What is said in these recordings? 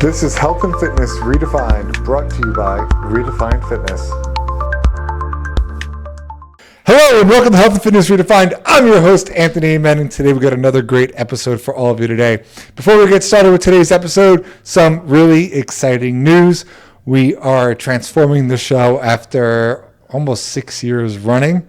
This is Health and Fitness Redefined, brought to you by Redefine Fitness. Hello and welcome to Health and Fitness Redefined. I'm your host, Anthony Amen, and today we've got another great episode for all of you today. Before we get started with today's episode, some really exciting news. We are transforming the show after almost 6 years running,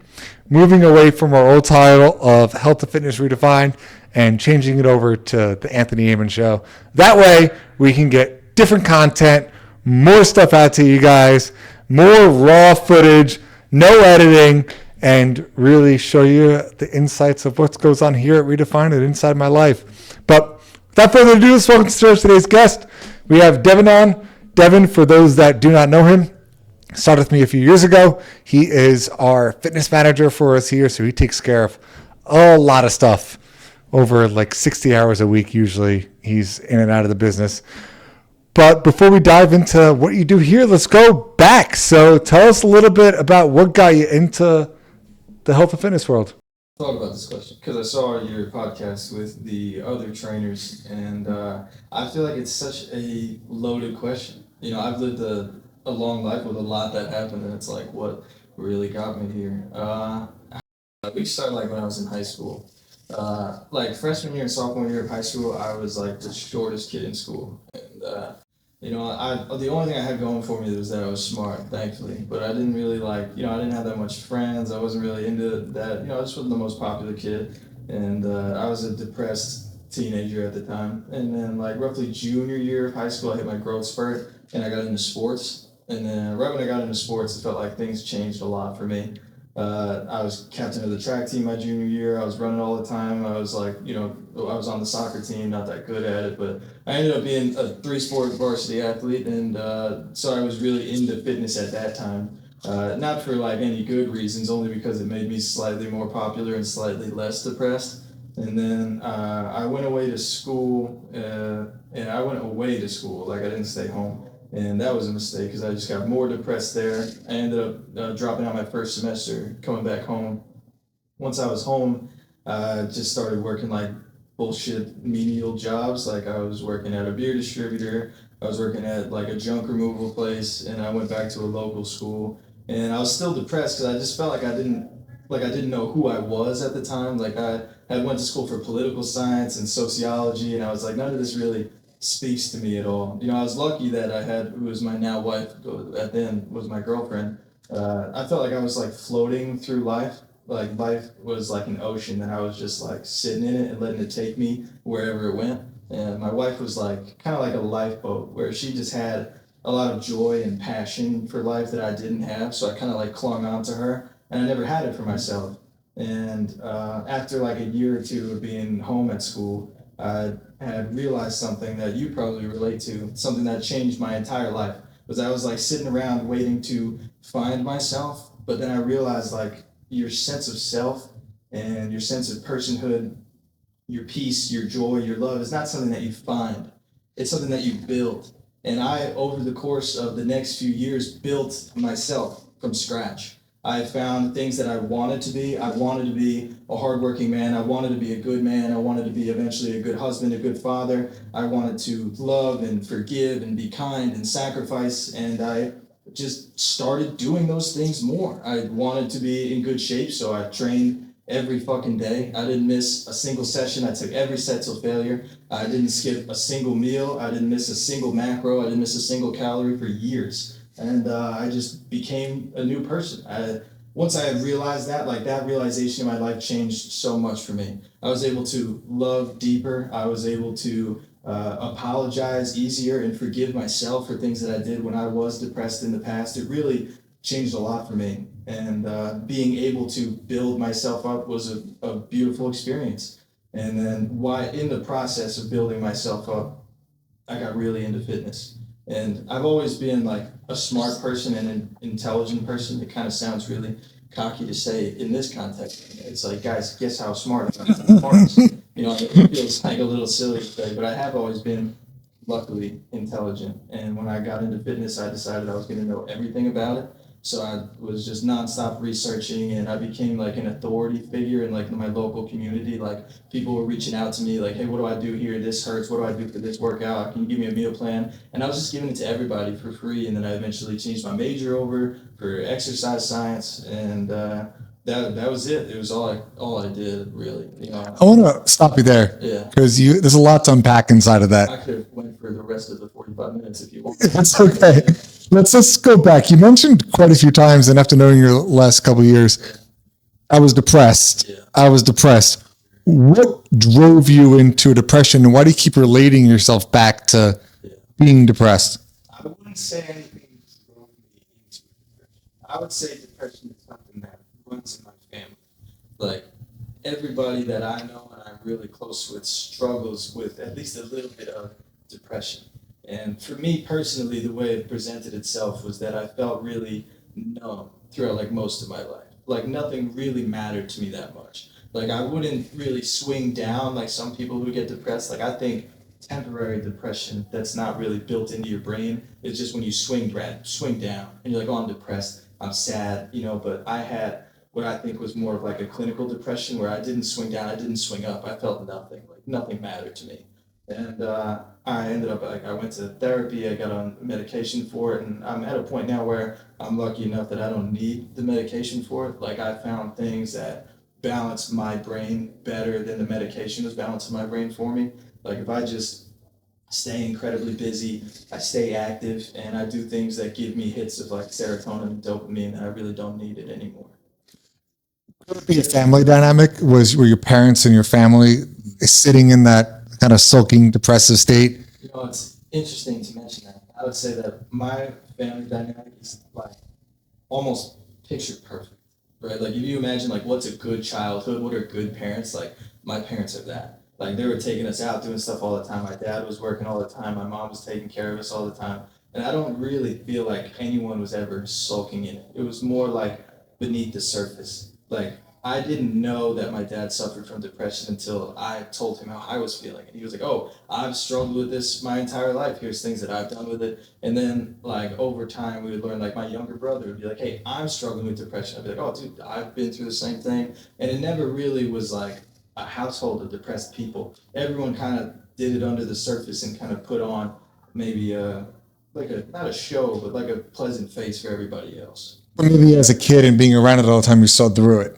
moving away from our old title of Health and Fitness Redefined and changing it over to the Anthony Amen Show. That way, we can get different content, more stuff out to you guys, more raw footage, no editing, and really show you the insights of what goes on here at Redefine and inside my life. But without further ado, let's welcome to today's guest. We have Devon on. Devon, for those that do not know him, started with me a few years ago. He is our fitness manager for us here, so he takes care of a lot of stuff. Over like 60 hours a week, usually he's in and out of the business. But before we dive into what you do here, let's go back. So tell us a little bit about what got you into the health and fitness world. I thought about this question because I saw your podcast with the other trainers, and I feel like it's such a loaded question. You know, I've lived a long life with a lot that happened, and it's like, what really got me here? We started like when I was in high school. Like freshman year and sophomore year of high school, I was like the shortest kid in school, and the only thing I had going for me was that I was smart, thankfully. But I didn't really I didn't have that much friends. I wasn't really into that. I just wasn't the most popular kid, and I was a depressed teenager at the time. And then like roughly junior year of high school, I hit my growth spurt, and I got into sports. And then right when I got into sports, it felt like things changed a lot for me. I was captain of the track team my junior year. I was running all the time. I was I was on the soccer team, not that good at it, but I ended up being a 3-sport varsity athlete, and so I was really into fitness at that time. Not for like any good reasons, only because it made me slightly more popular and slightly less depressed. And then I went away to school, like I didn't stay home. And that was a mistake because I just got more depressed there. I ended up dropping out my first semester, coming back home. Once I was home, I just started working like bullshit menial jobs. Like I was working at a beer distributor, I was working at like a junk removal place, and I went back to a local school. And I was still depressed because I just felt like I didn't know who I was at the time. Like I had went to school for political science and sociology, and I was like, none of this really speaks to me at all. I was lucky that I had, who was my now wife, at then was my girlfriend. I felt like I was like floating through life. Like life was like an ocean, and I was just like sitting in it and letting it take me wherever it went. And my wife was like kind of like a lifeboat, where she just had a lot of joy and passion for life that I didn't have. So I kind of like clung on to her, and I never had it for myself. And after like a year or two of being home at school, I had realized something that you probably relate to, something that changed my entire life. Was I was like sitting around waiting to find myself, but then I realized like your sense of self and your sense of personhood, your peace, your joy, your love is not something that you find. It's something that you build. And I, over the course of the next few years, built myself from scratch. I found things that I wanted to be. I wanted to be a hardworking man. I wanted to be a good man. I wanted to be eventually a good husband, a good father. I wanted to love and forgive and be kind and sacrifice. And I just started doing those things more. I wanted to be in good shape, so I trained every fucking day. I didn't miss a single session. I took every set till failure. I didn't skip a single meal. I didn't miss a single macro. I didn't miss a single calorie for years. And I just became a new person. Once I had realized that, like that realization in my life changed so much for me. I was able to love deeper. I was able to apologize easier and forgive myself for things that I did when I was depressed in the past. It really changed a lot for me. And being able to build myself up was a beautiful experience. And then in the process of building myself up, I got really into fitness. And I've always been like a smart person and an intelligent person. It kind of sounds really cocky to say in this context. It's like, guys, guess how smart I am. It feels like a little silly to say, but I have always been luckily intelligent. And when I got into fitness, I decided I was going to know everything about it. So I was just nonstop researching, and I became like an authority figure in like my local community. Like people were reaching out to me like, hey, what do I do here? This hurts. What do I do for this workout? Can you give me a meal plan? And I was just giving it to everybody for free. And then I eventually changed my major over for exercise science, and that was it. It was all I did really. I want to stop you there. Yeah. Because there's a lot to unpack inside of that. I could have went for the rest of the 45 minutes if you want. It's okay. Let's go back. You mentioned quite a few times, and after knowing your last couple of years, I was depressed. Yeah. I was depressed. What drove you into depression, and why do you keep relating yourself back to being depressed? I wouldn't say anything drove me into depression. I would say depression is something that runs in my family. Like everybody that I know and I'm really close with struggles with at least a little bit of depression. And for me personally, the way it presented itself was that I felt really numb throughout like most of my life. Like nothing really mattered to me that much. Like I wouldn't really swing down like some people who get depressed. Like I think temporary depression that's not really built into your brain is just when you swing down and you're like, oh, I'm depressed, I'm sad, but I had what I think was more of like a clinical depression where I didn't swing down, I didn't swing up, I felt nothing, like nothing mattered to me. And I ended up, like, I went to therapy, I got on medication for it, and I'm at a point now where I'm lucky enough that I don't need the medication for it. Like, I found things that balance my brain better than the medication was balancing my brain for me. Like, if I just stay incredibly busy, I stay active, and I do things that give me hits of, like, serotonin and dopamine, I really don't need it anymore. Could it be a family dynamic? Were your parents and your family sitting in that kind of sulking, depressive state? It's interesting to mention that. I would say that my family dynamic is like almost picture perfect, right? Like if you imagine like what's a good childhood, what are good parents? Like my parents are that. Like they were taking us out, doing stuff all the time. My dad was working all the time. My mom was taking care of us all the time. And I don't really feel like anyone was ever sulking in it. It was more like beneath the surface. Like I didn't know that my dad suffered from depression until I told him how I was feeling. And he was like, oh, I've struggled with this my entire life. Here's things that I've done with it. And then like over time we would learn, like my younger brother would be like, hey, I'm struggling with depression. I'd be like, oh dude, I've been through the same thing. And it never really was like a household of depressed people. Everyone kind of did it under the surface and kind of put on maybe not a show, but like a pleasant face for everybody else. But maybe as a kid and being around it all the time, you saw through it.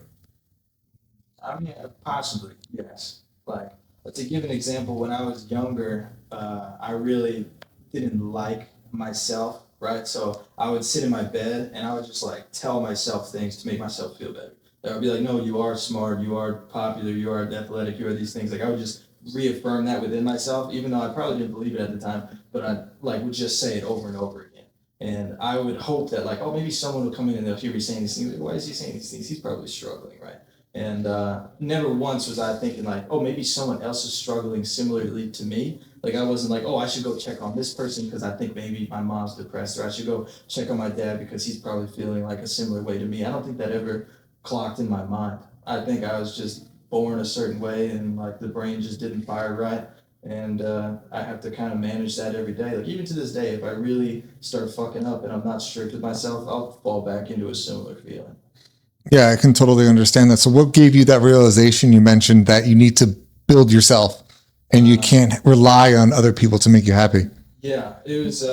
I mean, possibly, yes. Like, to give an example, when I was younger, I really didn't like myself, right? So I would sit in my bed and I would just like tell myself things to make myself feel better. I would be like, no, you are smart, you are popular, you are athletic, you are these things. Like I would just reaffirm that within myself, even though I probably didn't believe it at the time, but I like would just say it over and over again. And I would hope that like, oh, maybe someone will come in and they'll hear me saying these things. Like, why is he saying these things? He's probably struggling, right? And never once was I thinking like, oh, maybe someone else is struggling similarly to me. Like I wasn't like, oh, I should go check on this person because I think maybe my mom's depressed, or I should go check on my dad because he's probably feeling like a similar way to me. I don't think that ever clocked in my mind. I think I was just born a certain way and like the brain just didn't fire right. And I have to kind of manage that every day. Like even to this day, if I really start fucking up and I'm not strict with myself, I'll fall back into a similar feeling. Yeah, I can totally understand that. So what gave you that realization? You mentioned that you need to build yourself and you can't rely on other people to make you happy. Yeah, it was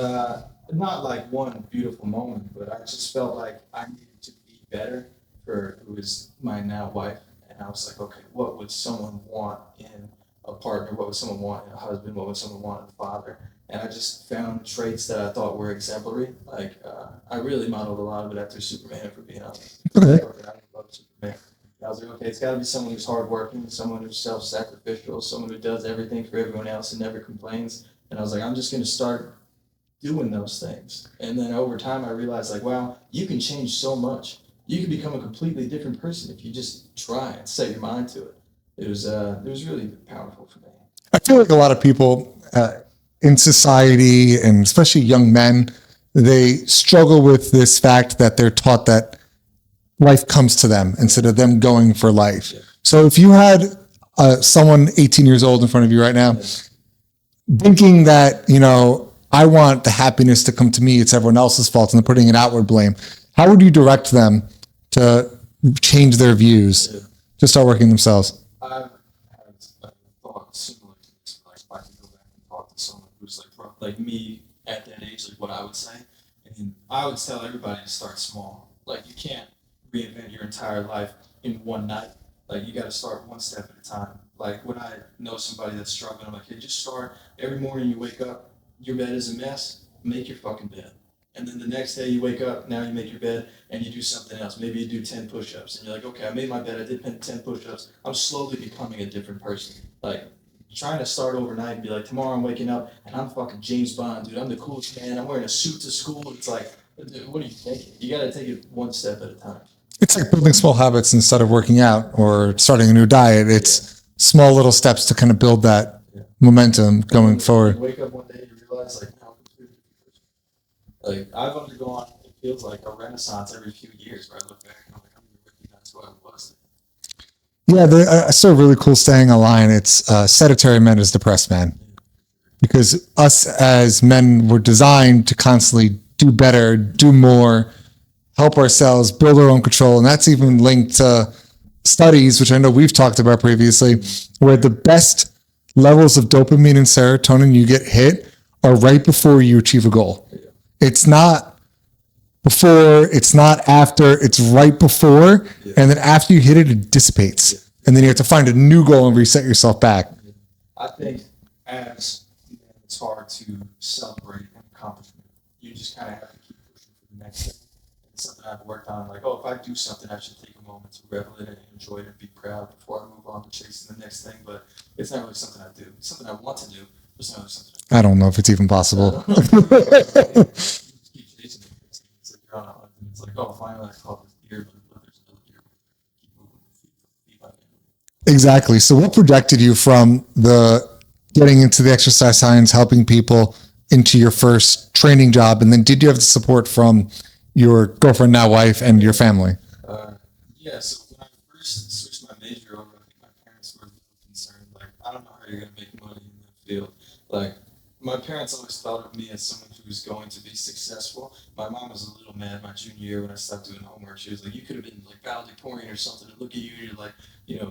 not like one beautiful moment, but I just felt like I needed to be better for who is my now wife. And I was like, okay, what would someone want in a partner? What would someone want in a husband? What would someone want in a father? And I just found traits that I thought were exemplary. Like I really modeled a lot of it after Superman, for being honest. Okay. I love Superman. I was like, okay, it's got to be someone who's hardworking, someone who's self-sacrificial, someone who does everything for everyone else and never complains. And I was like, I'm just going to start doing those things. And then over time, I realized like, wow, you can change so much. You can become a completely different person if you just try and set your mind to it. It was really powerful for me. I feel like a lot of people in society, and especially young men, they struggle with this fact that they're taught that life comes to them instead of them going for life. Yeah. So if you had someone 18 years old in front of you right now, thinking that, I want the happiness to come to me, it's everyone else's fault, and they're putting an outward blame, how would you direct them to change their views to start working themselves? I've had a thought similar to this, like if I could go back and talk to someone who's like me at that age, like what I would say, and I would tell everybody to start small. Like you can't reinvent your entire life in one night. Like you got to start one step at a time. Like when I know somebody that's struggling, I'm like, hey, just start. Every morning you wake up, your bed is a mess. Make your fucking bed. And then the next day you wake up, now you make your bed and you do something else. Maybe you do 10 push-ups and you're like, okay, I made my bed, I did 10 push-ups. I'm slowly becoming a different person. Like trying to start overnight and be like, tomorrow I'm waking up and I'm fucking James Bond, dude. I'm the coolest man. I'm wearing a suit to school. It's like, dude, what are you thinking? You got to take it one step at a time. It's like building small habits instead of working out or starting a new diet. It's small little steps to kind of build that momentum going forward. You wake up one day and you realize, like, now I'm completely different. Like, I've undergone, it feels like a renaissance every few years where I look back and I'm like, I don't even recognize who I was. Yeah, I saw a really cool saying online. It's sedentary man is depressed man. Because us as men were designed to constantly do better, do more, help ourselves, build our own control. And that's even linked to studies, which I know we've talked about previously, where the best levels of dopamine and serotonin you get hit are right before you achieve a goal. It's not before, it's not after, it's right before. And then after you hit it, it dissipates. And then you have to find a new goal and reset yourself back. I think as it's hard to celebrate an accomplishment. You just kind of have to keep pushing for the next thing. It's something I've worked on. Like, oh, if I do something, I should take a moment to revel in it, enjoy it, and be proud before I move on to chasing the next thing. But it's not really something I do. It's something I want to do. But it's not really something I don't know if it's even possible. you just keep chasing it. It's like you're on a hunt, and it's like, oh, finally I caught this deer, but there's another deer. Keep moving, feet by feet. Exactly. So what projected you from the getting into the exercise science, helping people into your first training job? And then did you have the support from your girlfriend, now wife, and your family? Yeah, so when I first switched my major over, I think my parents were a little concerned. Like, I don't know how you're going to make money in that field. Like, my parents always thought of me as someone who was going to be successful. My mom was a little mad my junior year when I stopped doing homework. She was like, you could have been like valedictorian or something, and look at you, you're like,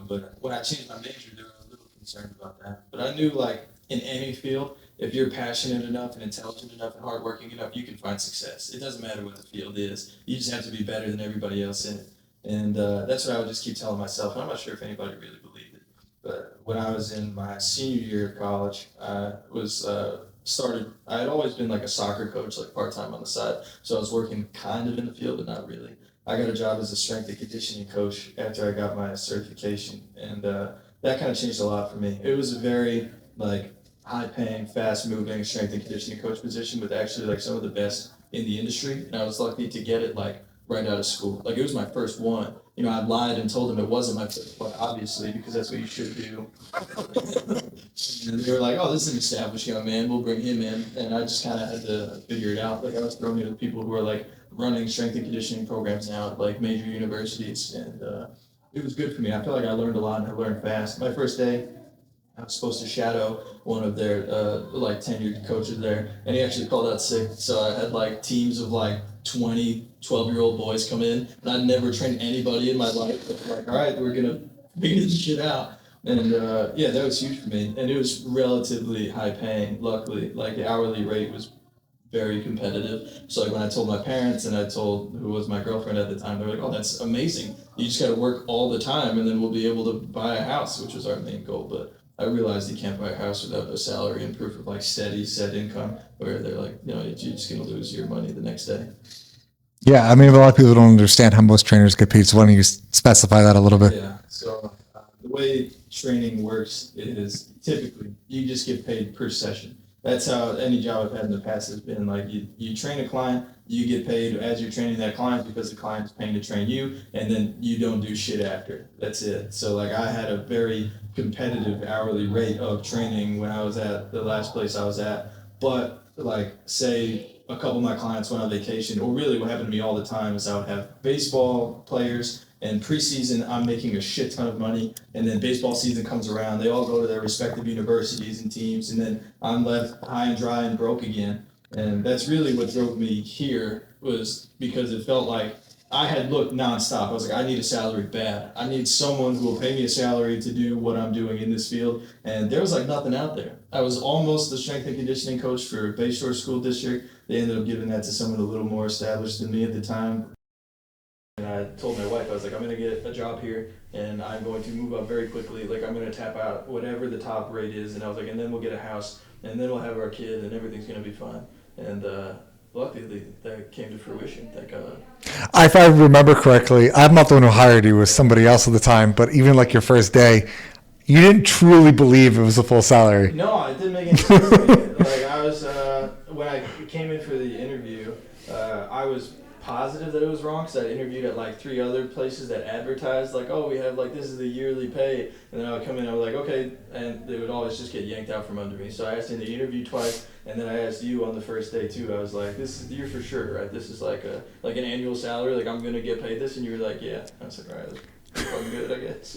but when I changed my major, they were a little concerned about that. But I knew, like, in any field, if you're passionate enough and intelligent enough and hardworking enough, you can find success. It doesn't matter what the field is. You just have to be better than everybody else in it. And that's what I would just keep telling myself. And I'm not sure if anybody really believed it. But when I was in my senior year of college, I was I had always been like a soccer coach, like part-time on the side. So I was working kind of in the field, but not really. I got a job as a strength and conditioning coach after I got my certification. And that kind of changed a lot for me. It was a very, like, high-paying, fast-moving strength and conditioning coach position with actually like some of the best in the industry. And I was lucky to get it like right out of school. Like it was my first one. I lied and told them it wasn't my first one, obviously, because that's what you should do. And they were like, oh, this is an established young man. We'll bring him in. And I just kind of had to figure it out. Like I was thrown into people who are like running strength and conditioning programs now at like major universities. And it was good for me. I feel like I learned a lot and I learned fast. My first day, I was supposed to shadow one of their like tenured coaches there, and he actually called out sick. So I had like teams of like 20, 12-year-old boys come in, and I'd never trained anybody in my life. But like, all right, we're gonna figure this shit out. And yeah, that was huge for me, and it was relatively high paying. Luckily, like the hourly rate was very competitive. So like when I told my parents and I told who was my girlfriend at the time, they were like, "Oh, that's amazing. You just got to work all the time, and then we'll be able to buy a house," which was our main goal. But I realized you can't buy a house without a salary and proof of like steady set income, where they're like, you're just gonna lose your money the next day. Yeah, I mean, a lot of people don't understand how most trainers get paid. So why don't you specify that a little bit? Yeah. So the way training works is typically you just get paid per session. That's how any job I've had in the past has been. Like you train a client, you get paid as you're training that client because the client is paying to train you, and then you don't do shit after. That's it. So like I had a very competitive hourly rate of training when I was at the last place I was at. But like say a couple of my clients went on vacation, or really what happened to me all the time is I would have baseball players, and preseason I'm making a shit ton of money, and then baseball season comes around, they all go to their respective universities and teams, and then I'm left high and dry and broke again. And that's really what drove me here, was because it felt like I had looked nonstop. I was like, I need a salary bad. I need someone who will pay me a salary to do what I'm doing in this field. And there was like nothing out there. I was almost the strength and conditioning coach for Bayshore School District. They ended up giving that to someone a little more established than me at the time. And I told my wife, I was like, I'm going to get a job here and I'm going to move up very quickly. Like, I'm going to tap out whatever the top rate is. And I was like, and then we'll get a house and then we'll have our kid and everything's going to be fine. And luckily, that came to fruition, thank God. If I remember correctly, I'm not the one who hired you, it was somebody else at the time, but even like your first day, you didn't truly believe it was a full salary. No, it didn't make any sense to me. Like, I was, when I came in for the interview, I was positive that it was wrong because I interviewed at like 3 other places that advertised like, oh, we have like, this is the yearly pay, and then I would come in and I was like, okay, and they would always just get yanked out from under me. So I asked in the interview twice, and then I asked you on the first day too. I was like, you're for sure, right? This is like an annual salary, like I'm gonna get paid this, and you were like, yeah. I was like, all right, that's fucking good, I guess.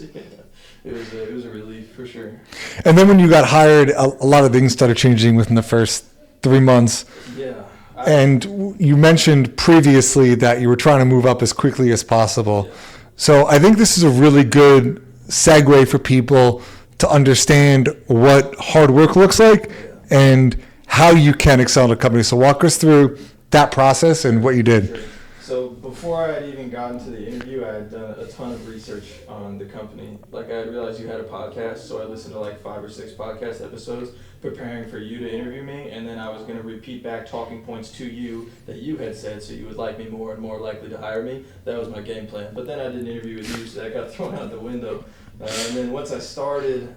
It was a relief for sure. And then when you got hired, a lot of things started changing within the first 3 months. Yeah. And you mentioned previously that you were trying to move up as quickly as possible. Yeah. So I think this is a really good segue for people to understand what hard work looks like and how you can excel in a company. So walk us through that process and what you did. Sure. So before I had even gotten to the interview, I had done a ton of research on the company. Like, I had realized you had a podcast, so I listened to like 5 or 6 podcast episodes preparing for you to interview me, and then I was going to repeat back talking points to you that you had said so you would like me more and more likely to hire me. That was my game plan. But then I did an interview with you, so that got thrown out the window. And then once I started,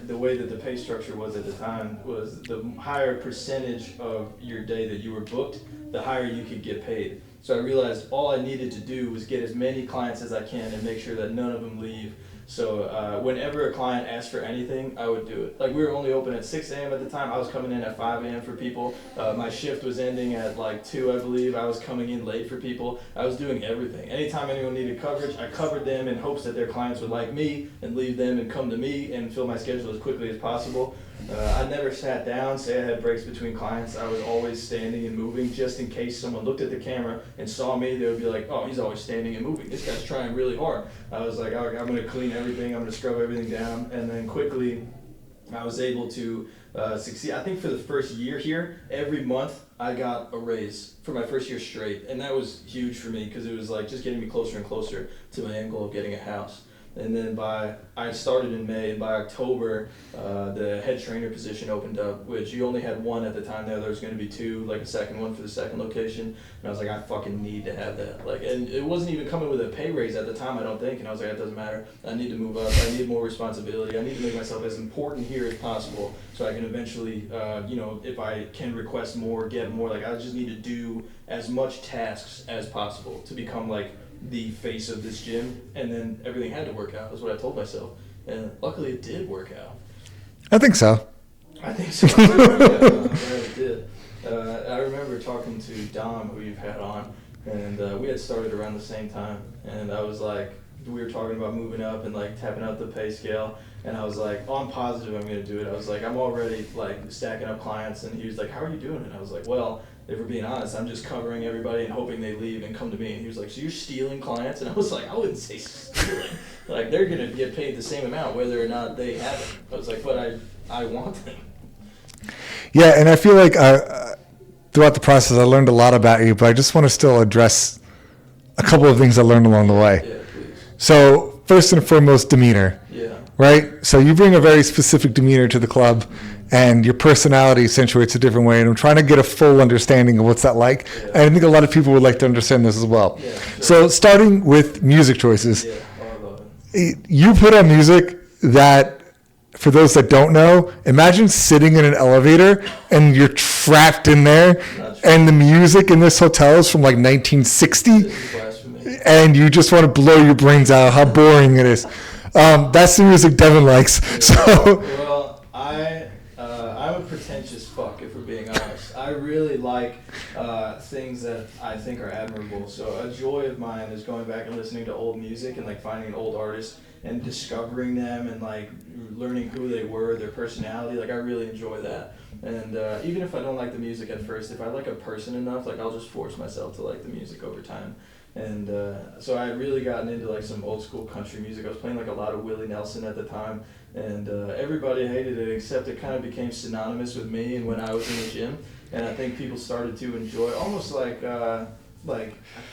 the way that the pay structure was at the time was the higher percentage of your day that you were booked, the higher you could get paid. So I realized all I needed to do was get as many clients as I can and make sure that none of them leave. So whenever a client asked for anything, I would do it. Like, we were only open at 6 a.m. at the time. I was coming in at 5 a.m. for people. My shift was ending at like 2, I believe. I was coming in late for people. I was doing everything. Anytime anyone needed coverage, I covered them in hopes that their clients would like me and leave them and come to me and fill my schedule as quickly as possible. I never sat down, say I had breaks between clients. I was always standing and moving just in case someone looked at the camera and saw me. They would be like, oh, he's always standing and moving. This guy's trying really hard. I was like, I'm going to clean everything. I'm going to scrub everything down. And then quickly I was able to succeed. I think for the first year here, every month I got a raise for my first year straight. And that was huge for me because it was like just getting me closer and closer to my end goal of getting a house. And then I started in May, and by October, the head trainer position opened up, which you only had one at the time there. There was going to be 2, like a second one for the second location. And I was like, I fucking need to have that. Like, and it wasn't even coming with a pay raise at the time, I don't think. And I was like, it doesn't matter. I need to move up. I need more responsibility. I need to make myself as important here as possible so I can eventually, if I can request more, get more. Like, I just need to do as much tasks as possible to become like the face of this gym, and then everything had to work out. That's what I told myself, and luckily it did work out. I think so. I think so. I'm glad it did. I remember talking to Dom, who you've had on, and we had started around the same time, and I was like, we were talking about moving up and like tapping out the pay scale, and I was like, oh, I'm positive I'm going to do it. I was like, I'm already like stacking up clients, and he was like, how are you doing it? I was like, well, if we're being honest, I'm just covering everybody and hoping they leave and come to me. And he was like, so you're stealing clients? And I was like, I wouldn't say stealing. Like, they're going to get paid the same amount whether or not they have it. I was like, but I want them. Yeah, and I feel like throughout the process I learned a lot about you, but I just want to still address a couple of things I learned along the way. Yeah, please. So first and foremost, demeanor. Yeah. Right? So you bring a very specific demeanor to the club, and your personality accentuates a different way, and I'm trying to get a full understanding of what's that like. Yeah. And I think a lot of people would like to understand this as well. Yeah, sure. So starting with music choices. Yeah, I love it. You put on music that, for those that don't know, imagine sitting in an elevator and you're trapped in there, and the music in this hotel is from like 1960, This is blasphemy. and you just want to blow your brains out how boring it is. That's the music Devon likes. So Well, I'm a pretentious fuck, if we're being honest. I really like things that I think are admirable. So a joy of mine is going back and listening to old music and like finding an old artist and discovering them and like learning who they were, their personality. Like I really enjoy that. And even if I don't like the music at first, if I like a person enough, like I'll just force myself to like the music over time. And so I had really gotten into like some old school country music. I was playing like a lot of Willie Nelson at the time, and everybody hated it except it kind of became synonymous with me and when I was in the gym. And I think people started to enjoy almost like I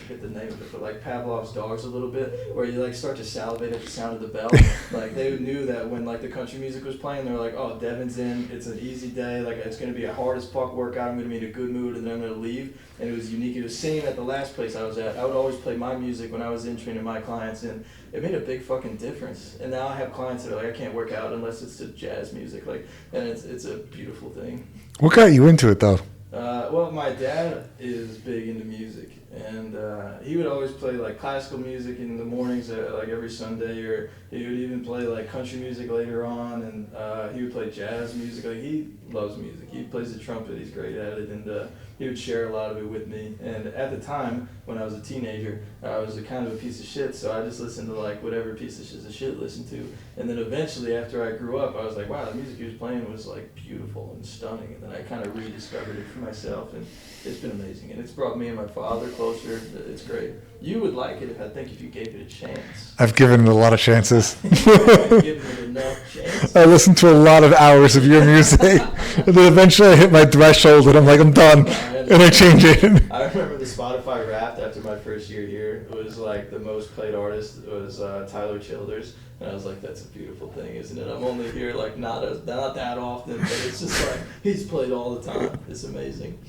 forget the name of it, but like Pavlov's dogs a little bit, where you like start to salivate at the sound of the bell. Like they knew that when like the country music was playing, they were like, oh, Devon's in, it's an easy day, like it's gonna be a hard as fuck workout, I'm gonna be in a good mood, and then I'm gonna leave. And it was unique. It was same at the last place I was at. I would always play my music when I was in training my clients, and it made a big fucking difference. And now I have clients that are like, I can't work out unless it's to jazz music, like, and it's a beautiful thing. What got you into it though? Well, my dad is big into music, and he would always play like classical music in the mornings, like every Sunday, or he would even play like country music later on, and he would play jazz music. Like he loves music. He plays the trumpet. He's great at it, and he would share a lot of it with me. And at the time, when I was a teenager, I was a kind of a piece of shit, so I just listened to like whatever piece of shit listened to. And then eventually, after I grew up, I was like, wow, the music he was playing was like beautiful and stunning. And then I kind of rediscovered it for myself, and it's been amazing. And it's brought me and my father closer. It's great. You would like it, if you gave it a chance. I've given it a lot of chances. I've given it enough chances. I listened to a lot of hours of your music, and then eventually I hit my threshold, and I'm like, I'm done, and I change it. I remember the Spotify Wrapped after my first year here. It was like the most played artist was Tyler Childers, and I was like, that's a beautiful thing, isn't it? I'm only here like not that often, but it's just like he's played all the time. It's amazing.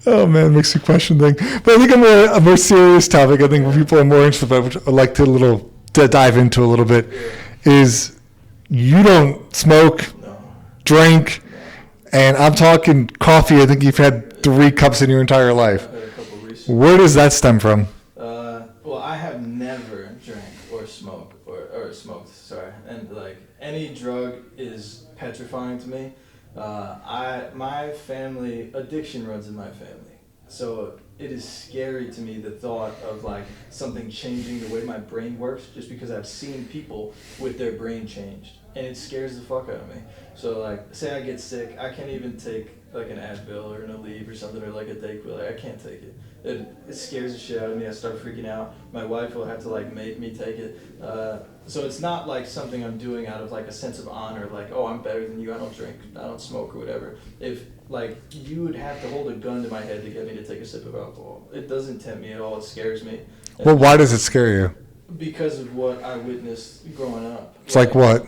Oh man, makes me question things. But I think a more serious topic. I think what people are more interested in, which I'd like to dive into a little bit, is you don't smoke, drink, and I'm talking coffee. I think you've had 3 cups in your entire life. I've had a couple recently. Where does that stem from? Well, I have never drank or smoked or smoked. Sorry, and like any drug is petrifying to me. My family addiction runs in my family, so it is scary to me the thought of like something changing the way my brain works just because I've seen people with their brain changed, and it scares the fuck out of me. So like, say I get sick, I can't even take like an Advil or an Aleve or something, or like a Dayquil. Like, I can't take it. It scares the shit out of me. I start freaking out. My wife will have to like make me take it. So it's not like something I'm doing out of like a sense of honor, like, oh, I'm better than you, I don't drink, I don't smoke or whatever. If like you would have to hold a gun to my head to get me to take a sip of alcohol. It doesn't tempt me at all. It scares me. Well, why does it scare you? Because of what I witnessed growing up. It's like what?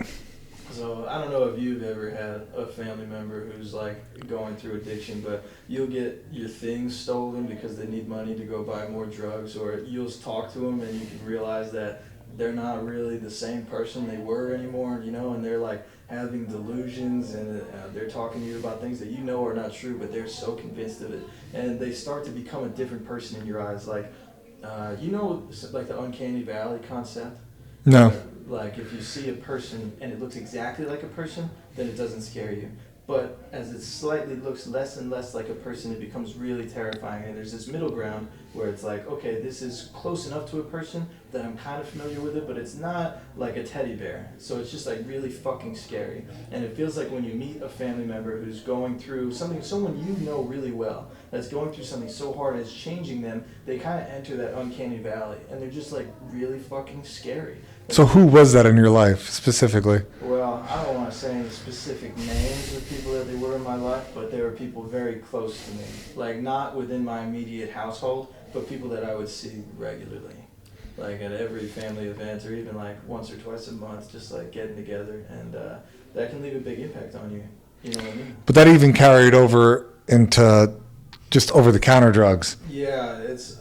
So I don't know if you've ever had a family member who's like going through addiction, but you'll get your things stolen because they need money to go buy more drugs, or you'll talk to them and you can realize that they're not really the same person they were anymore, you know, and they're like having delusions, and they're talking to you about things that you know are not true, but they're so convinced of it, and they start to become a different person in your eyes. Like, you know, like the uncanny valley concept? No. Like if you see a person and it looks exactly like a person, then it doesn't scare you. But as it slightly looks less and less like a person, it becomes really terrifying. And there's this middle ground where it's like, okay, this is close enough to a person that I'm kind of familiar with it, but it's not like a teddy bear. So it's just like really fucking scary. And it feels like when you meet a family member who's going through something, someone you know really well, that's going through something so hard and it's changing them, they kind of enter that uncanny valley. And they're just like really fucking scary. So who was that in your life specifically? Well, I don't want to say any specific names of people that they were in my life, but they were people very close to me. Like not within my immediate household, but people that I would see regularly. Like at every family event, or even like once or twice a month, just like getting together, and that can leave a big impact on you. You know what I mean? But that even carried over into just over-the-counter drugs. Yeah, it's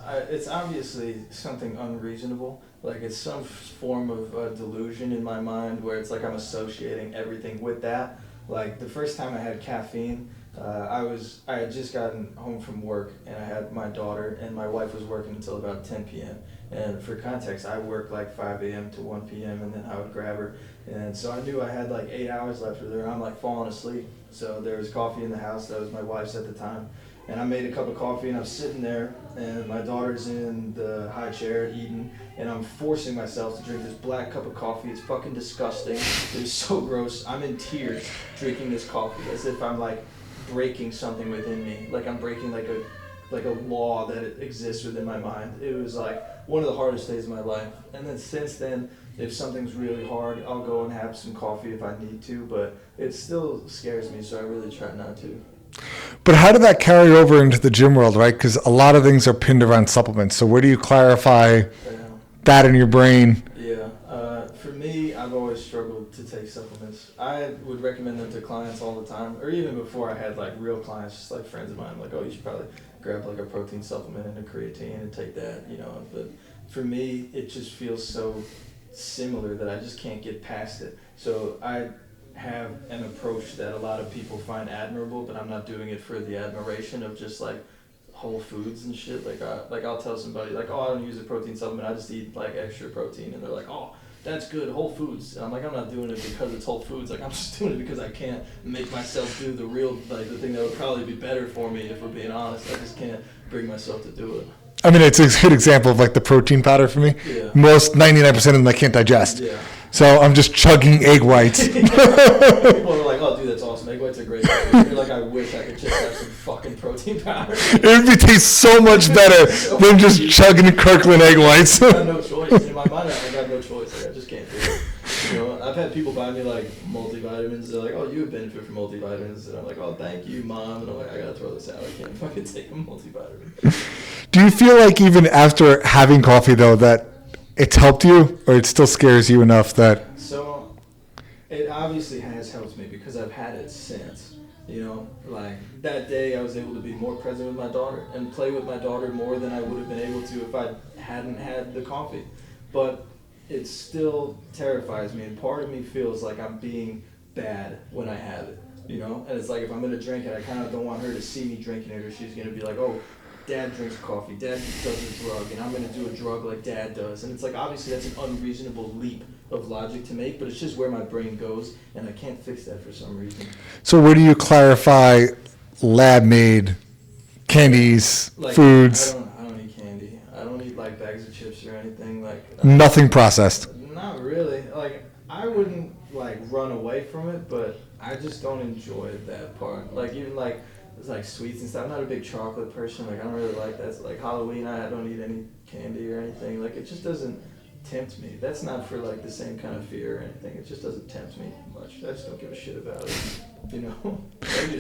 obviously something unreasonable. Like it's some form of delusion in my mind where it's like I'm associating everything with that. Like the first time I had caffeine, I had just gotten home from work, and I had my daughter, and my wife was working until about 10 p.m. And for context, I worked like 5 a.m. to 1 p.m. and then I would grab her. And so I knew I had like 8 hours left with her. I'm like falling asleep. So there was coffee in the house. That was my wife's at the time. And I made a cup of coffee, and I'm sitting there, and my daughter's in the high chair eating, and I'm forcing myself to drink this black cup of coffee. It's fucking disgusting. It's so gross. I'm in tears drinking this coffee as if I'm like breaking something within me. Like I'm breaking like a law that exists within my mind. It was like one of the hardest days of my life. And then since then, if something's really hard, I'll go and have some coffee if I need to, but it still scares me, so I really try not to. But how did that carry over into the gym world, right? Because a lot of things are pinned around supplements. So where do you clarify that in your brain? Yeah. For me, I've always struggled to take supplements. I would recommend them to clients all the time, or even before I had like real clients, just like friends of mine, like, oh, you should probably grab like a protein supplement and a creatine and take that, you know. But for me, it just feels so similar that I just can't get past it. So I have an approach that a lot of people find admirable, but I'm not doing it for the admiration of just like Whole Foods and shit. Like I'll tell somebody like, oh, I don't use a protein supplement, I just eat like extra protein, and they're like, oh, that's good, Whole Foods. And I'm like, I'm not doing it because it's Whole Foods. Like I'm just doing it because I can't make myself do the real, like the thing that would probably be better for me if we're being honest. I just can't bring myself to do it. I mean, it's a good example of like the protein powder for me. Yeah. Most 99% of them I can't digest. Yeah. So I'm just chugging egg whites. People are like, oh, dude, that's awesome. Egg whites are great. You're like, I wish I could just have some fucking protein powder. It would taste so much better than just chugging Kirkland egg whites. I have no choice. In my mind, I got no choice. Like, I just can't do it. You know, I've had people buy me like multivitamins. They're like, oh, you would benefit from multivitamins. And I'm like, oh, thank you, Mom. And I'm like, I gotta throw this out. I can't fucking take a multivitamin. Do you feel like even after having coffee, though, that it's helped you, or it still scares you enough that... So, it obviously has helped me because I've had it since. You know, like that day I was able to be more present with my daughter and play with my daughter more than I would have been able to if I hadn't had the coffee. But it still terrifies me, and part of me feels like I'm being bad when I have it. You know, and it's like if I'm gonna drink it, I kind of don't want her to see me drinking it, or she's gonna be like, oh, Dad drinks coffee, Dad does a drug, and I'm going to do a drug like Dad does. And it's like, obviously that's an unreasonable leap of logic to make, but it's just where my brain goes, and I can't fix that for some reason. So where do you clarify lab-made candies, like, foods? I don't eat candy. I don't eat like bags of chips or anything. Like Nothing processed? Not really. Like, I wouldn't like run away from it, but I just don't enjoy that part. Like, even like, it's like sweets and stuff. I'm not a big chocolate person. Like I don't really like that. So like Halloween, I don't eat any candy or anything. Like it just doesn't tempt me. That's not for like the same kind of fear or anything. It just doesn't tempt me much. I just don't give a shit about it. You know.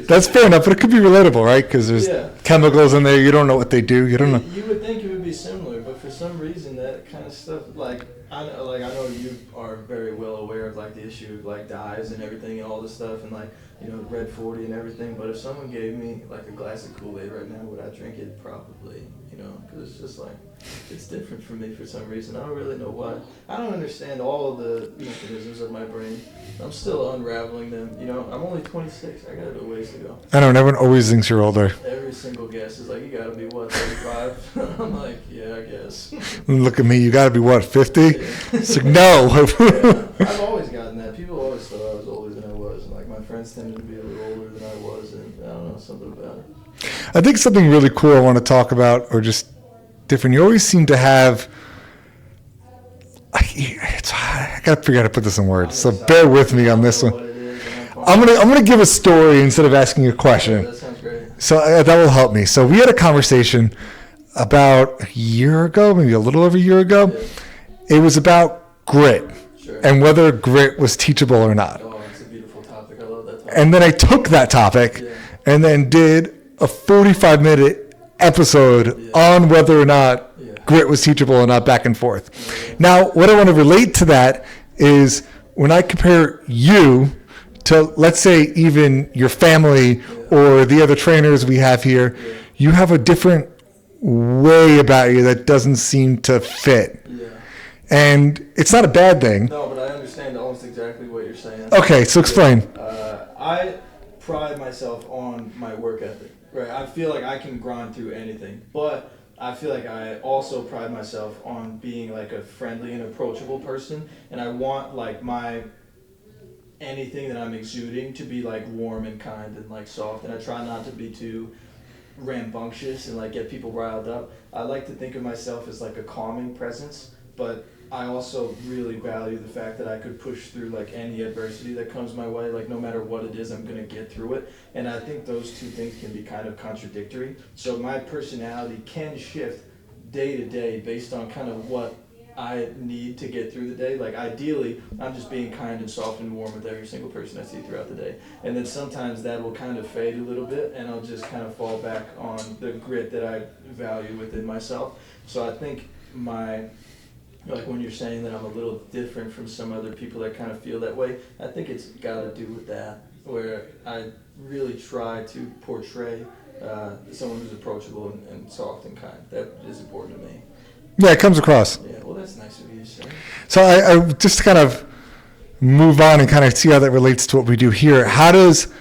That's fair enough, but it could be relatable, right? Because there's chemicals in there. You don't know what they do. You don't know. You would think it would be similar, but for some reason that kind of stuff, like I know you are very well aware of like the issue of like dyes and everything and all this stuff and like, you know, Red 40 and everything, but if someone gave me like a glass of Kool-Aid right now, would I drink it? Probably, you know, because it's just like, it's different for me for some reason. I don't really know why. I don't understand all of the mechanisms of my brain. I'm still unraveling them, you know. I'm only 26. I got a ways to go. I don't know. Everyone always thinks you're older. Every single guess is like, you got to be, what, 35? I'm like, yeah, I guess. Look at me. You got to be, what, 50? Yeah. It's like, no. Yeah. I've always gotten that. People always thought I was older than I was. And like my friends tended to be a little older than I was, and I don't know, something about it. I think something really cool I want to talk about, or just different. You always seem to have. I gotta figure out how to put this in words. So bear with me on this one. I'm gonna give a story instead of asking a question. That sounds great. So that will help me. So we had a conversation about a year ago, maybe a little over a year ago. Yeah. It was about grit. Sure. And whether grit was teachable or not. Oh, it's a beautiful topic. I love that topic. And then I took that topic and then did a 45-minute episode on whether or not grit was teachable or not, back and forth. Now, what I want to relate to that is when I compare you to, let's say, even your family or the other trainers we have here, you have a different way about you that doesn't seem to fit. Yeah. And it's not a bad thing. No, but I understand almost exactly what you're saying. Okay, so explain. I pride myself on my work ethic. Right, I feel like I can grind through anything, but I feel like I also pride myself on being like a friendly and approachable person, and I want like anything that I'm exuding to be like warm and kind and like soft, and I try not to be too rambunctious and like get people riled up. I like to think of myself as like a calming presence, but I also really value the fact that I could push through like any adversity that comes my way. Like no matter what it is, I'm gonna get through it. And I think those two things can be kind of contradictory. So my personality can shift day to day based on kind of what I need to get through the day. Like ideally, I'm just being kind and soft and warm with every single person I see throughout the day. And then sometimes that will kind of fade a little bit, and I'll just kind of fall back on the grit that I value within myself. So I think like when you're saying that I'm a little different from some other people that kind of feel that way, I think it's got to do with that, where I really try to portray someone who's approachable and soft and kind. That is important to me. Yeah, it comes across. Yeah, well, that's nice of you to say. So I just to kind of move on and kind of see how that relates to what we do here. How does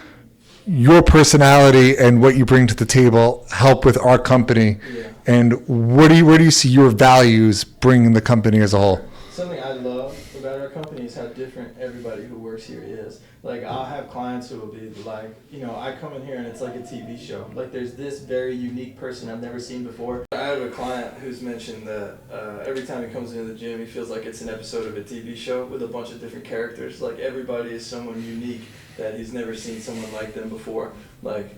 your personality and what you bring to the table help with our company? Yeah. And where do you see your values bringing the company as a whole? Something I love about our company is how different everybody who works here is. Like, I'll have clients who will be like, I come in here and it's like a TV show. Like, there's this very unique person I've never seen before. I have a client who's mentioned that every time he comes into the gym, he feels like it's an episode of a TV show with a bunch of different characters. Like, everybody is someone unique that he's never seen someone like them before. Like,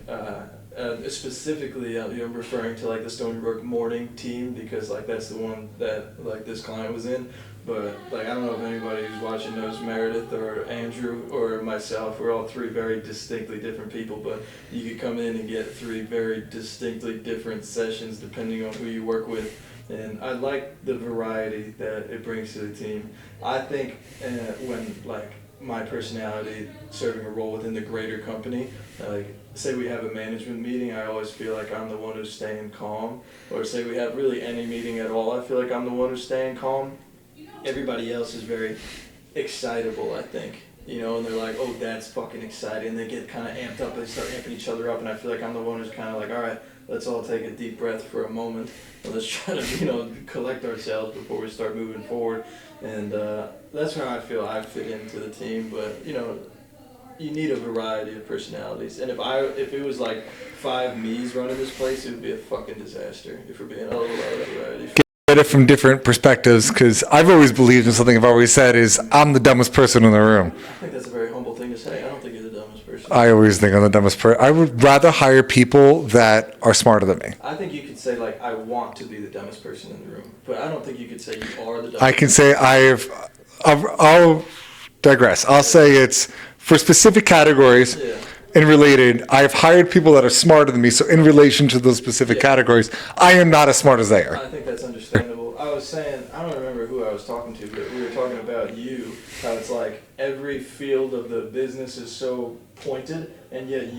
specifically, I'm referring to like the Stony Brook morning team because like that's the one that like this client was in. But like I don't know if anybody who's watching knows Meredith or Andrew or myself. We're all three very distinctly different people, but you could come in and get three very distinctly different sessions depending on who you work with. And I like the variety that it brings to the team. I think when like my personality serving a role within the greater company, like say we have a management meeting, I always feel like I'm the one who's staying calm. Or say we have really any meeting at all, I feel like I'm the one who's staying calm. Everybody else is very excitable, I think, and they're like, oh, that's fucking exciting. And they get kind of amped up, they start amping each other up, and I feel like I'm the one who's kind of like, all right, let's all take a deep breath for a moment, and let's try to, collect ourselves before we start moving forward. And that's where I feel I fit into the team, but, you need a variety of personalities. And if it was like 5 me's running this place, it would be a fucking disaster, if we're being a little out of variety. Get it from different perspectives, because I've always believed in something I've always said is I'm the dumbest person in the room. I think that's a very humble thing to say. I don't think you're the dumbest person. I always think I'm the dumbest person. I would rather hire people that are smarter than me. I think you could say like I want to be the dumbest person in the room, but I don't think you could say you are the dumbest. I can say I'll digress. I'll say it's for specific categories. Yeah. And related, I've hired people that are smarter than me, so in relation to those specific categories, I am not as smart as they are. I think that's understandable. I was saying, I don't remember who I was talking to, but we were talking about you, how it's like every field of the business is so pointed, and yet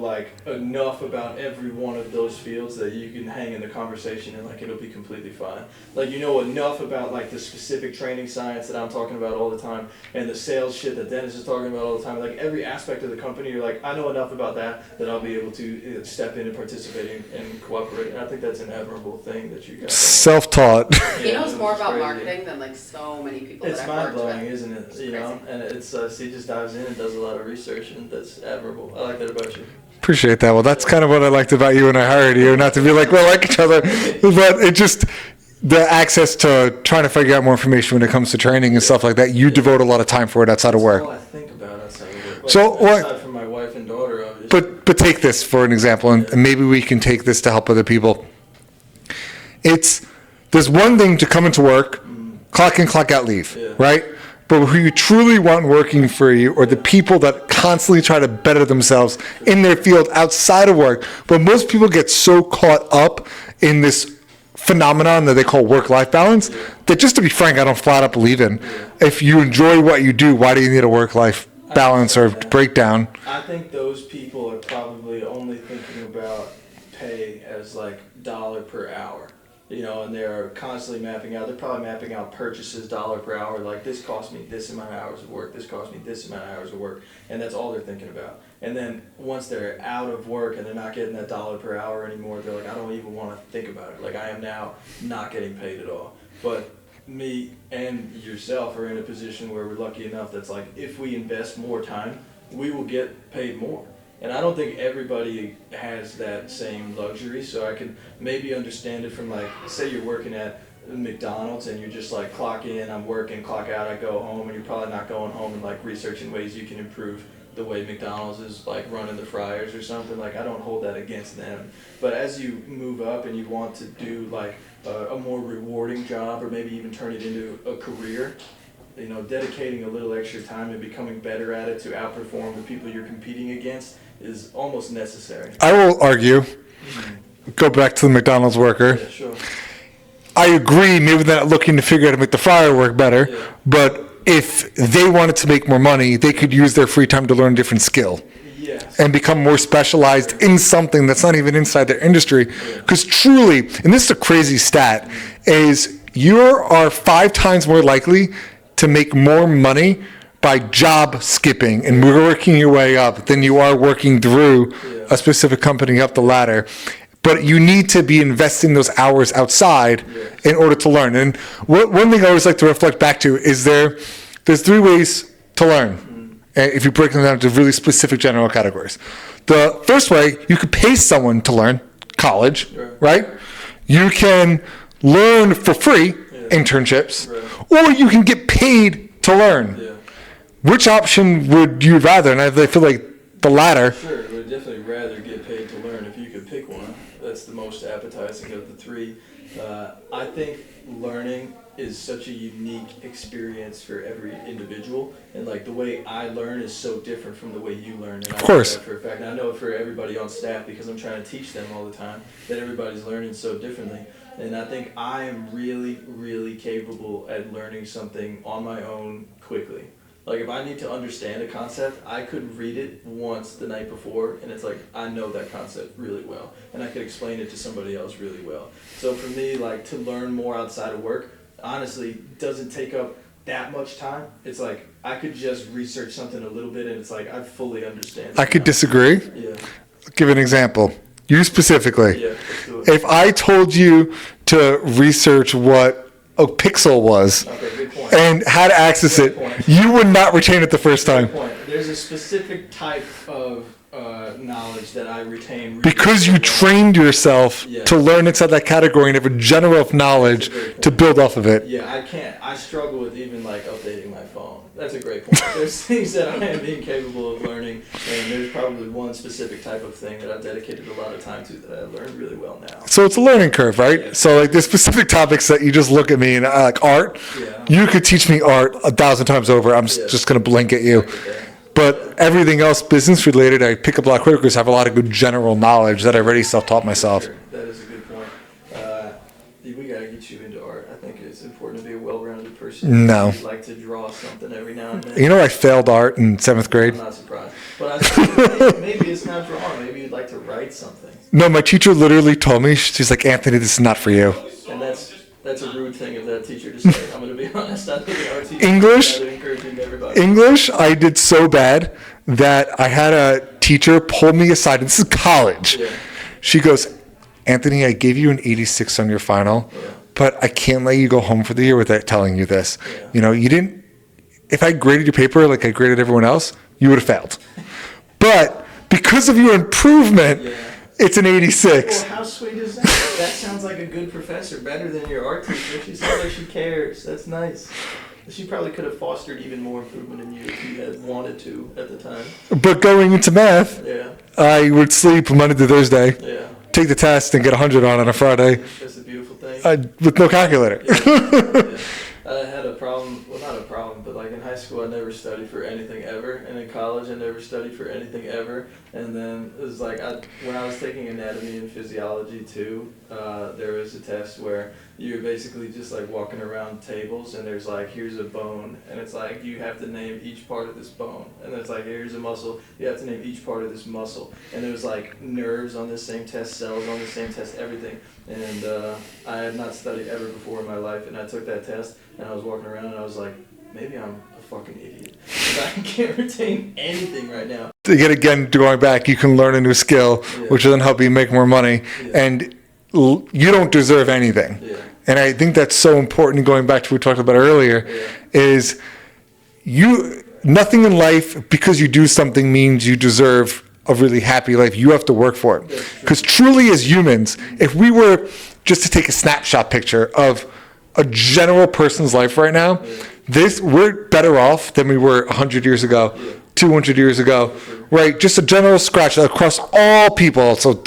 like enough about every one of those fields that you can hang in the conversation and like it'll be completely fine. Like enough about like the specific training science that I'm talking about all the time and the sales shit that Dennis is talking about all the time. Like every aspect of the company, you're like, I know enough about that I'll be able to step in and participate and cooperate. And I think that's an admirable thing that you guys Self-taught. He knows more about marketing than like so many people it's that I've worked with. mind blowing, isn't it? And it's he just dives in and does a lot of research, and that's admirable. I like that about you. Appreciate that. Well, that's kind of what I liked about you when I hired you. Not to be like, well, like each other, but it just the access to trying to figure out more information when it comes to training and stuff like that. You devote a lot of time for it outside of work. That's all I think about outside of work. Like, So aside from my wife and daughter, obviously. But take this for an example, and maybe we can take this to help other people. There's one thing to come into work, clock in, clock out, leave, right? But who you truly want working for you are the people that constantly try to better themselves in their field outside of work. But most people get so caught up in this phenomenon that they call work-life balance that, just to be frank, I don't flat out believe in. If you enjoy what you do, why do you need a work-life balance or breakdown? I think those people are probably only thinking about pay as like dollar per hour. And they're constantly mapping out. They're probably mapping out purchases dollar per hour. Like, this cost me this amount of hours of work. This cost me this amount of hours of work. And that's all they're thinking about. And then once they're out of work and they're not getting that dollar per hour anymore, they're like, I don't even want to think about it. Like, I am now not getting paid at all. But me and yourself are in a position where we're lucky enough that's like, if we invest more time, we will get paid more. And I don't think everybody has that same luxury, so I can maybe understand it from like, say you're working at McDonald's and you're just like clock in, I'm working, clock out, I go home, and you're probably not going home and like researching ways you can improve the way McDonald's is like running the fryers or something. Like, I don't hold that against them. But as you move up and you want to do like a more rewarding job, or maybe even turn it into a career, you know, dedicating a little extra time and becoming better at it to outperform the people you're competing against is almost necessary. I will argue, go back to the McDonald's worker. Yeah, sure. I agree, maybe they're not looking to figure out how to make the fryer work better, Yeah. but if they wanted to make more money, they could use their free time to learn a different skill Yes. and become more specialized in something that's not even inside their industry. Because truly, and this is a crazy stat, is you are 5 times more likely to make more money by job skipping and working your way up than you are working through a specific company up the ladder. But you need to be investing those hours outside in order to learn. And one thing I always like to reflect back to is there's 3 ways to learn, if you break them down to really specific general categories. The first way, you could pay someone to learn, college, right? You can learn for free, internships, or you can get paid to learn. Yeah. Which option would you rather? And I feel like the latter. Sure, I would definitely rather get paid to learn if you could pick one. That's the most appetizing of the 3. I think learning is such a unique experience for every individual, and like the way I learn is so different from the way you learn. And Of course. I know that for a fact. And I know for everybody on staff, because I'm trying to teach them all the time, that everybody's learning so differently. And I think I am really, really capable at learning something on my own quickly. Like, if I need to understand a concept, I could read it once the night before, and it's like, I know that concept really well, and I could explain it to somebody else really well. So for me, like, to learn more outside of work, honestly, doesn't take up that much time. It's like, I could just research something a little bit, and it's like, I fully understand. I could disagree. Yeah. Give an example. You specifically. Yeah, let's do it. If I told you to research what a pixel was Okay, good point. and how to access Good it, point. you would not retain it the first time. Good point. There's a specific type of knowledge that I retain. Really Because you well. trained yourself Yeah. to learn inside that category and have a general enough knowledge That's a great to point. build off of it. Yeah, I can't. I struggle with even like updating my phone. That's a great point. There's things that I am incapable of learning, and there's probably one specific type of thing that I've dedicated a lot of time to that I learned really well now. So it's a learning curve, right? Yeah. So like there's specific topics that you just look at me and like art, Yeah. you could teach me art 1,000 times over. I'm Yeah. just going to blink at you. Okay. But everything else business related, I pick up a lot quicker because I have a lot of good general knowledge that I already self-taught myself. Sure. That is a good point. We gotta get you into art. I think it's important to be a well-rounded person. No. You'd like to draw something every now and then. You know, I failed art in 7th grade. I'm not surprised. But I think maybe it's not drawing. Maybe you'd like to write something. No, my teacher literally told me, she's like, Anthony, this is not for you. And that's a rude thing of that teacher to say. I'm gonna be honest. I think an art teacher English? is encouraging everybody. English, I did so bad that I had a teacher pull me aside. And this is college. Yeah. She goes, Anthony, I gave you an 86 on your final, Yeah. but I can't let you go home for the year without telling you this. Yeah. You know, you didn't, if I graded your paper like I graded everyone else, you would have failed. But because of your improvement, Yeah. it's an 86. Well, how sweet is that? That sounds like a good professor, better than your art teacher. She sounds like she cares. That's nice. She probably could have fostered even more improvement in you if you had wanted to at the time. But going into math, Yeah, I would sleep Monday to Thursday, yeah. take the test, and get 100 on a Friday That's a beautiful thing. with no calculator. Yeah. I had a problem, well, not a problem, but like in high school, I never studied for anything ever, and in college, I never studied for anything ever. And then it was like, when I was taking anatomy and physiology too, there was a test where you're basically just like walking around tables, and there's like, here's a bone, and it's like, you have to name each part of this bone. And then it's like, here's a muscle, you have to name each part of this muscle. And there was like nerves on this same test, cells on the same test, everything. And I had not studied ever before in my life, and I took that test, and I was walking around, and I was like, maybe I'm a fucking idiot. I can't retain anything right now. Yet again, going back, you can learn a new skill, which will then help you make more money, and you don't deserve anything. Yeah. And I think that's so important, going back to what we talked about earlier, is nothing in life, because you do something, means you deserve a really happy life. You have to work for it. Because truly as humans, if we were just to take a snapshot picture of a general person's life right now, we're better off than we were 100 years ago, 200 years ago, right? Just a general scratch across all people. So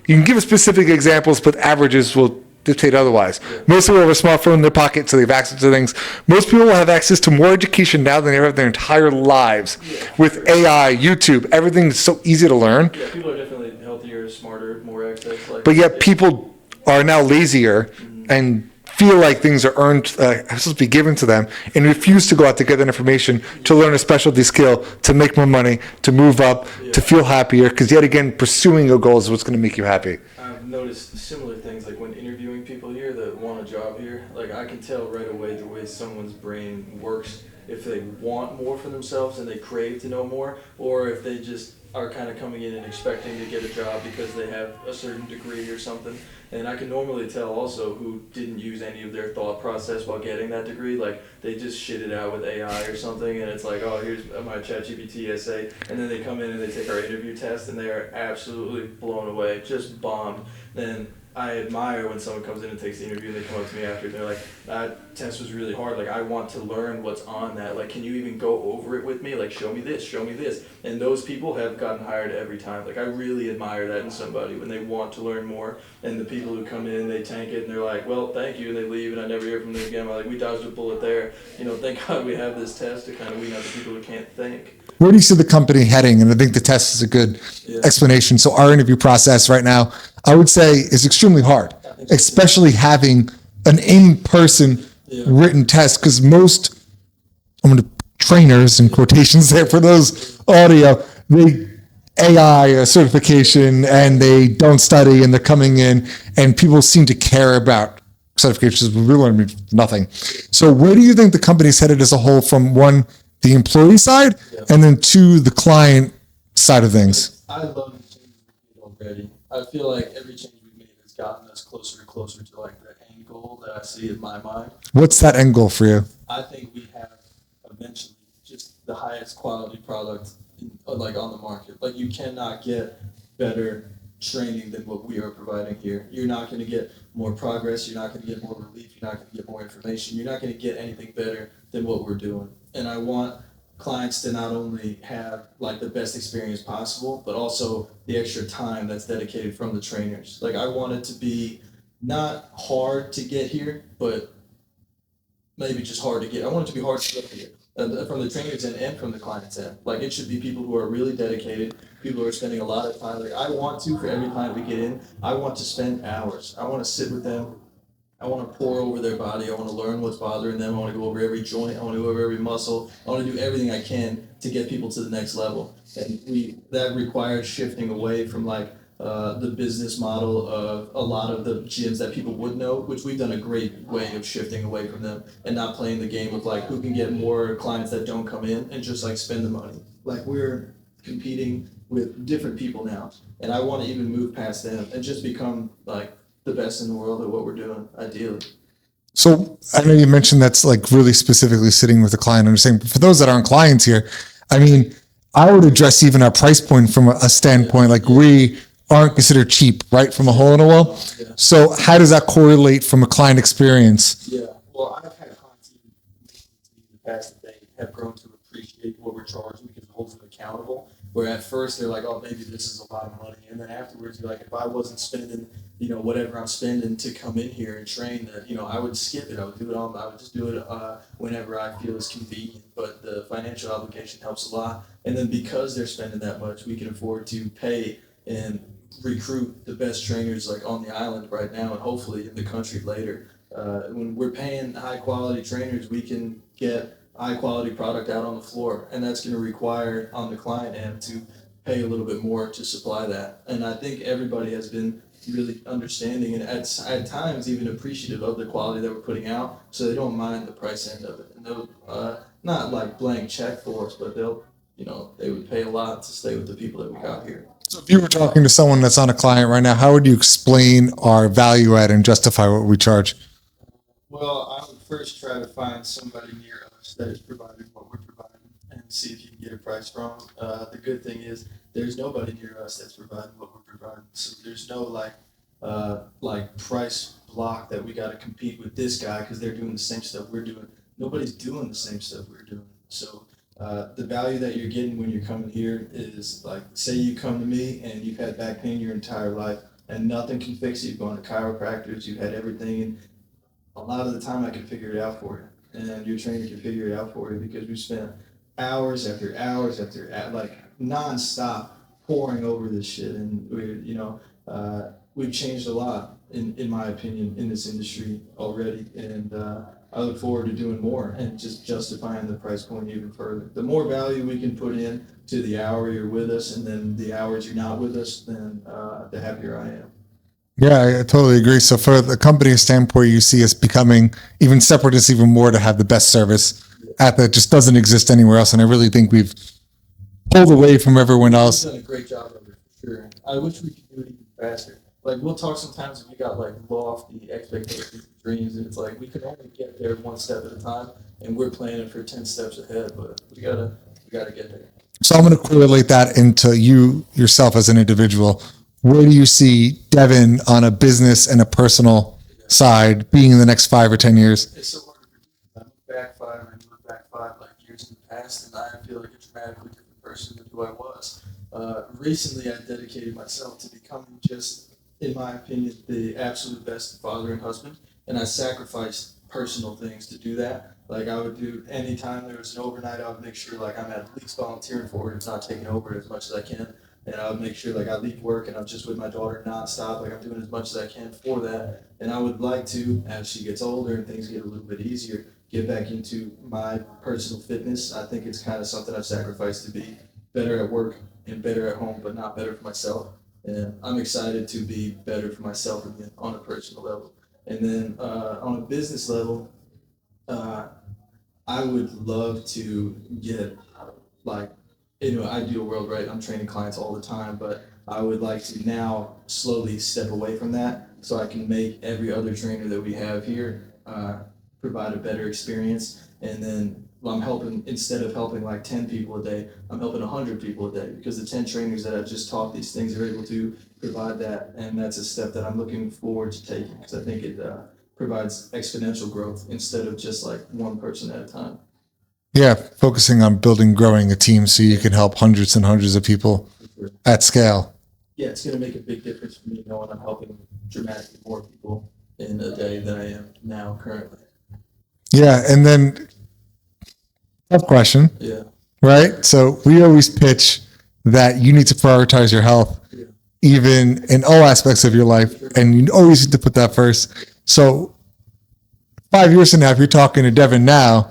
you can give specific examples, but averages will dictate otherwise. Most people have a smartphone in their pocket, so they have access to things. Most people will have access to more education now than they ever have their entire lives. With AI, YouTube, everything is so easy to learn. Yeah, people are definitely healthier, smarter, more access. But yet people are now lazier and feel like things are earned, supposed to be given to them, and refuse to go out to get that information, to learn a specialty skill, to make more money, to move up, to feel happier, because yet again, pursuing a goal is what's going to make you happy. I've noticed similar things, like when interviewing people here that want a job here, like I can tell right away the way someone's brain works, if they want more for themselves and they crave to know more, or if they just are kind of coming in and expecting to get a job because they have a certain degree or something. And I can normally tell also who didn't use any of their thought process while getting that degree. Like they just shit it out with AI or something, and it's like, oh, here's my ChatGPT essay, and then they come in and they take our interview test and they are absolutely blown away, just bombed. Then I admire when someone comes in and takes the interview and they come up to me after and they're like, that test was really hard. Like, I want to learn what's on that. Like, can you even go over it with me? Like, show me this, show me this. And those people have gotten hired every time. Like, I really admire that in somebody when they want to learn more. And the people who come in, they tank it and they're like, well, thank you. And they leave and I never hear from them again. I'm like, we dodged a bullet there. You know, thank God we have this test to kind of weed out the people who can't think. Where do you see the company heading? And I think the test is a good explanation. So our interview process right now, I would say, is extremely hard, especially having an in-person written test, because most trainers, in quotations there for those audio, they AI certification and they don't study and they're coming in, and people seem to care about certifications. We learn nothing. So where do you think the company's headed as a whole, from one, the employee side, and then two, the client side of things? I love the changes we've made already. I feel like every change we've made has gotten us closer and closer to like the end goal that I see in my mind. What's that end goal for you? I think we have eventually just the highest quality product like on the market. Like, you cannot get better training than what we are providing here. You're not going to get more progress. You're not going to get more relief. You're not going to get more information. You're not going to get anything better than what we're doing. And I want clients to not only have like the best experience possible, but also the extra time that's dedicated from the trainers. Like, I want it to be not hard to get here, but maybe just hard to get. I want it to be hard to get here. From the trainers end and from the client's end. Like, it should be people who are really dedicated, people who are spending a lot of time. Like, I want to, for every client we get in, I want to spend hours. I want to sit with them. I want to pour over their body. I want to learn what's bothering them. I want to go over every joint. I want to go over every muscle. I want to do everything I can to get people to the next level. And that requires shifting away from like the business model of a lot of the gyms that people would know, which we've done a great way of shifting away from them and not playing the game of like who can get more clients that don't come in and just like spend the money. Like, we're competing with different people now, and I want to even move past them and just become like the best in the world at what we're doing, ideally. So I know you mentioned that's like really specifically sitting with the client, understanding, but for those that aren't clients here, I mean, I would address even our price point from a standpoint, like we aren't considered cheap, right? From a hole in a wall. Yeah. So how does that correlate from a client experience? Yeah, well, I've had clients even in the past that they have grown to appreciate what we're charging because it holds them accountable. Where at first they're like, oh, maybe this is a lot of money. And then afterwards you're like, if I wasn't spending, whatever I'm spending to come in here and train, that, I would skip it. I would just do it whenever I feel is convenient. But the financial obligation helps a lot. And then because they're spending that much, we can afford to pay and recruit the best trainers like on the island right now and hopefully in the country later. When we're paying high quality trainers, we can get high quality product out on the floor, and that's going to require on the client end to pay a little bit more to supply that. And I think everybody has been really understanding and at times even appreciative of the quality that we're putting out, so they don't mind the price end of it. And they'll not like blank check for us, but they would pay a lot to stay with the people that we got here. So if you were talking to someone that's on a client right now, how would you explain our value add and justify what we charge? Well, I would first try to find somebody near us that is providing what we're providing. And and see if you can get a price from. The good thing is there's nobody near us that's providing what we're providing. So there's no like price block that we got to compete with this guy because they're doing the same stuff we're doing. Nobody's doing the same stuff we're doing. So the value that you're getting when you're coming here is like, say you come to me and you've had back pain your entire life and nothing can fix it. You've gone to chiropractors, you've had everything, and a lot of the time I can figure it out for you. And your trainer can figure it out for you because we spent hours after hours after like nonstop pouring over this shit, and we've changed a lot in my opinion in this industry already, and I look forward to doing more and just justifying the price point even further. The more value we can put in to the hour you're with us, and then the hours you're not with us, then the happier I am. Yeah, I totally agree. So for the company standpoint, you see us becoming even separatists even more to have the best service that just doesn't exist anywhere else. And I really think we've pulled away from everyone else. We've done a great job of it, for sure. I wish we could do it even faster. Like, we'll talk sometimes and we got like lofty expectations and dreams, and it's like we can only get there one step at a time, and we're planning for 10 steps ahead, but we gotta get there. So I'm going to correlate that into you yourself as an individual. Where do you see Devon on a business and a personal side being in the next 5 or 10 years? It's so hard to predict. I look back 5 like years in the past, and I feel like a dramatically different person than who I was. Recently, I dedicated myself to becoming just, in my opinion, the absolute best father and husband, and I sacrificed personal things to do that. Like, I would do anytime there was an overnight, I would make sure like I'm at least volunteering for it, if not taking over it as much as I can. And I would make sure like I leave work and I'm just with my daughter nonstop. Like, I'm doing as much as I can for that. And I would like to, as she gets older and things get a little bit easier, get back into my personal fitness. I think it's kind of something I've sacrificed to be better at work and better at home, but not better for myself. And I'm excited to be better for myself again on a personal level. And then on a business level, I would love to get like, in an ideal world, right? I'm training clients all the time, but I would like to now slowly step away from that so I can make every other trainer that we have here provide a better experience. And then I'm helping, instead of helping like 10 people a day, I'm helping 100 people a day, because the 10 trainers that I've just taught these things are able to provide that. And that's a step that I'm looking forward to taking, because I think it provides exponential growth instead of just like one person at a time. Yeah, focusing on building, growing a team so you can help hundreds and hundreds of people at scale. Yeah, it's going to make a big difference for me knowing I'm helping dramatically more people in a day than I am now currently. Yeah, and then tough question. Yeah. Right? So we always pitch that you need to prioritize your health, even in all aspects of your life, and you always need to put that first. So 5 years from now, if you're talking to Devon now,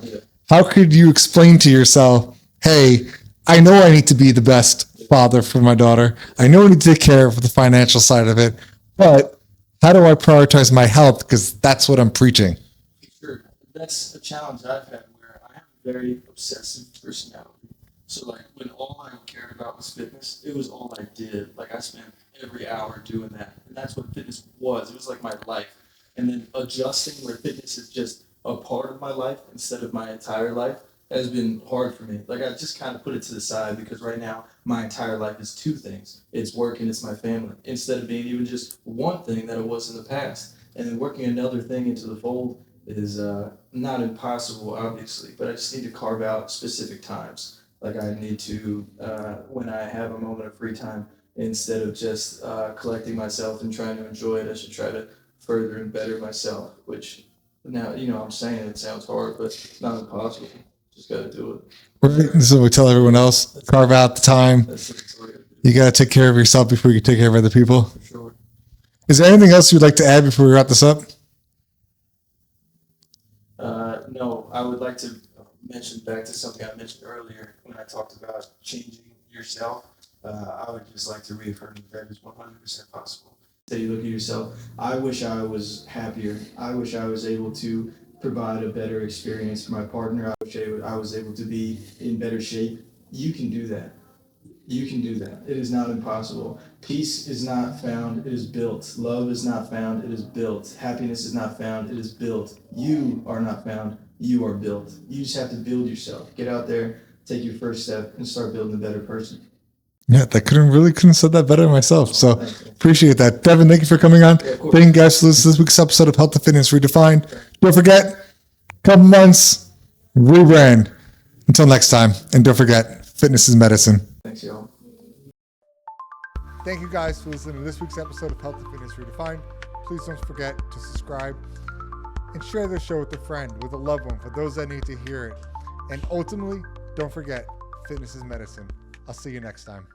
how could you explain to yourself, hey, I know I need to be the best father for my daughter. I know I need to take care of the financial side of it, but how do I prioritize my health? Because that's what I'm preaching. Sure. That's a challenge I've had, where I have a very obsessive personality. So like, when all I cared about was fitness, it was all I did. Like, I spent every hour doing that. And that's what fitness was. It was like my life. And then adjusting where fitness is just a part of my life instead of my entire life has been hard for me. Like, I just kind of put it to the side, because right now my entire life is two things. It's work and it's my family, instead of being even just one thing that it was in the past. And then working another thing into the fold is not impossible, obviously, but I just need to carve out specific times. Like, I need to, when I have a moment of free time, instead of just collecting myself and trying to enjoy it, I should try to further and better myself, which now, I'm saying it sounds hard, but it's not impossible. Just got to do it. Right. This is what we tell everyone else. Carve out the time. You got to take care of yourself before you can take care of other people. For sure. Is there anything else you'd like to add before we wrap this up? No, I would like to mention back to something I mentioned earlier when I talked about changing yourself. I would just like to reaffirm that is 100% possible. That you look at yourself, I wish I was happier. I wish I was able to provide a better experience for my partner. I wish I was able to be in better shape. You can do that. You can do that. It is not impossible. Peace is not found, it is built. Love is not found, it is built. Happiness is not found, it is built. You are not found, you are built. You just have to build yourself. Get out there, take your first step and start building a better person. Yeah, I couldn't have said that better myself. So appreciate that. Devon, thank you for coming on. of course. Thank you guys for listening to this week's episode of Health and Fitness Redefined. Don't forget, couple months, rebrand. Until next time. And don't forget, fitness is medicine. Thanks, y'all. Thank you guys for listening to this week's episode of Health and Fitness Redefined. Please don't forget to subscribe and share this show with a friend, with a loved one, for those that need to hear it. And ultimately, don't forget, fitness is medicine. I'll see you next time.